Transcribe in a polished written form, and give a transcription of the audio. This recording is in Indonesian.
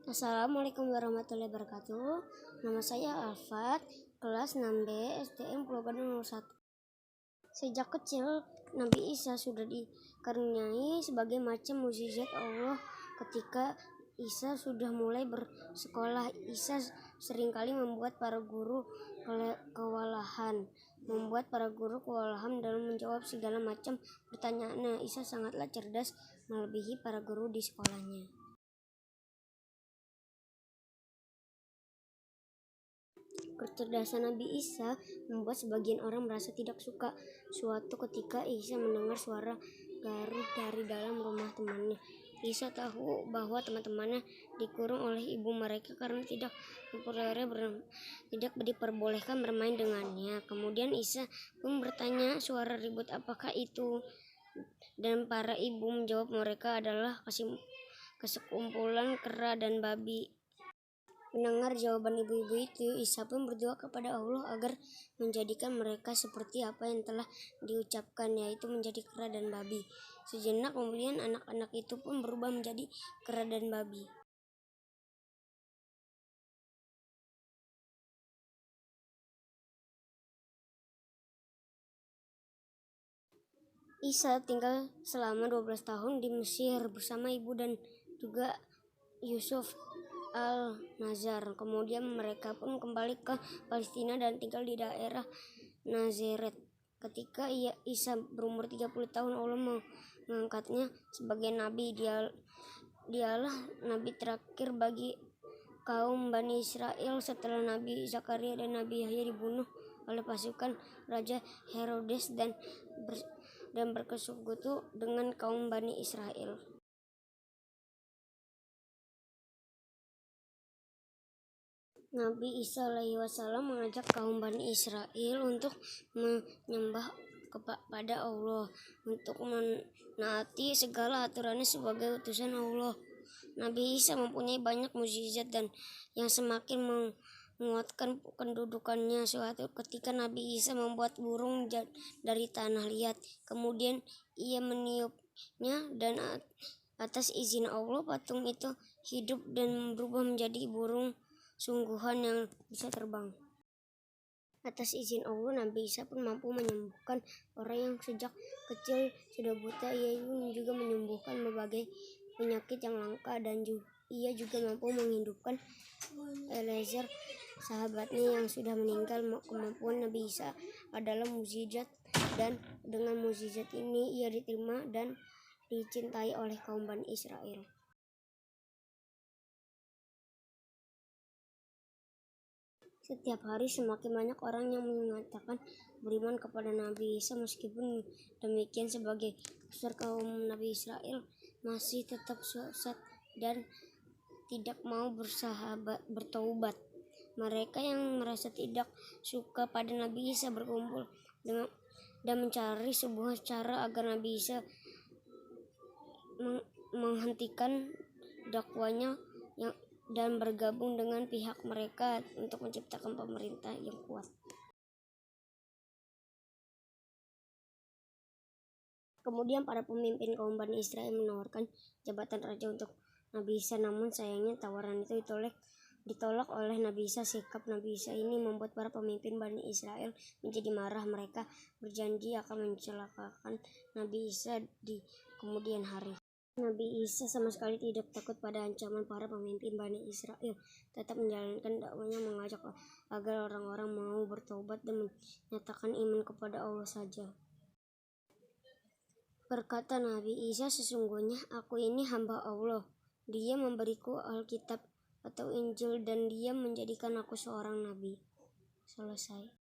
Assalamualaikum warahmatullahi wabarakatuh. Nama saya Alfat, kelas 6B STM Pulau Gadung nomor 1. Sejak kecil, Nabi Isa sudah dikaruniai sebagai macam mukjizat Allah. Ketika Isa sudah mulai bersekolah, Isa seringkali membuat para guru kewalahan dalam menjawab segala macam pertanyaan. Isa sangatlah cerdas, melebihi para guru di sekolahnya. Kecerdasan Nabi Isa membuat sebagian orang merasa tidak suka. Suatu ketika Isa mendengar suara garuh dari dalam rumah temannya. Isa tahu bahwa teman-temannya dikurung oleh ibu mereka karena tidak diperbolehkan bermain dengannya. Kemudian Isa pun bertanya, suara ribut apakah itu? Dan para ibu menjawab mereka adalah kesekumpulan kera dan babi. Mendengar jawaban ibu-ibu itu, Isa pun berdoa kepada Allah agar menjadikan mereka seperti apa yang telah diucapkan, yaitu menjadi kera dan babi. Sejenak kemudian anak-anak itu pun berubah menjadi kera dan babi. Isa tinggal selama 12 tahun di Mesir bersama ibu dan juga Yusuf Al-Nazar. Kemudian mereka pun kembali ke Palestina dan tinggal di daerah Nazaret. Ketika Isa berumur 30 tahun, Allah mengangkatnya sebagai nabi. Dialah nabi terakhir bagi kaum Bani Israel setelah Nabi Zakaria dan Nabi Yahya dibunuh oleh pasukan Raja Herodes dan bersekutu dengan kaum Bani Israel. Nabi Isa alaihi wasallam mengajak kaum Bani Israel untuk menyembah kepada Allah, untuk menaati segala aturannya sebagai utusan Allah. Nabi Isa mempunyai banyak mukjizat dan yang semakin menguatkan kedudukannya. Suatu ketika Nabi Isa membuat burung dari tanah liat, kemudian ia meniupnya dan atas izin Allah patung itu hidup dan berubah menjadi burung sungguhan yang bisa terbang. Atas izin Allah, Nabi Isa pun mampu menyembuhkan orang yang sejak kecil sudah buta. Ia juga menyembuhkan berbagai penyakit yang langka dan ia juga mampu menghidupkan Eliezer, sahabatnya yang sudah meninggal. Kemampuan Nabi Isa adalah mukjizat, dan dengan mukjizat ini ia diterima dan dicintai oleh kaum Bani Israel. Setiap hari semakin banyak orang yang menyatakan beriman kepada Nabi Isa. Meskipun demikian, sebagai besar kaum Nabi Israel masih tetap sesat dan tidak mau bertaubat. Mereka yang merasa tidak suka pada Nabi Isa berkumpul dan mencari sebuah cara agar Nabi Isa menghentikan dakwanya dan bergabung dengan pihak mereka untuk menciptakan pemerintah yang kuat. Kemudian para pemimpin kaum Bani Israel menawarkan jabatan raja untuk Nabi Isa, namun sayangnya tawaran itu ditolak oleh Nabi Isa. Sikap Nabi Isa ini membuat para pemimpin Bani Israel menjadi marah. Mereka berjanji akan mencelakakan Nabi Isa di kemudian hari. Nabi Isa sama sekali tidak takut pada ancaman para pemimpin Bani Israel, tetap menjalankan dakwanya, mengajak agar orang-orang mau bertobat dan menyatakan iman kepada Allah saja. Berkata Nabi Isa, sesungguhnya aku ini hamba Allah. Dia memberiku Alkitab atau Injil dan dia menjadikan aku seorang nabi. Selesai.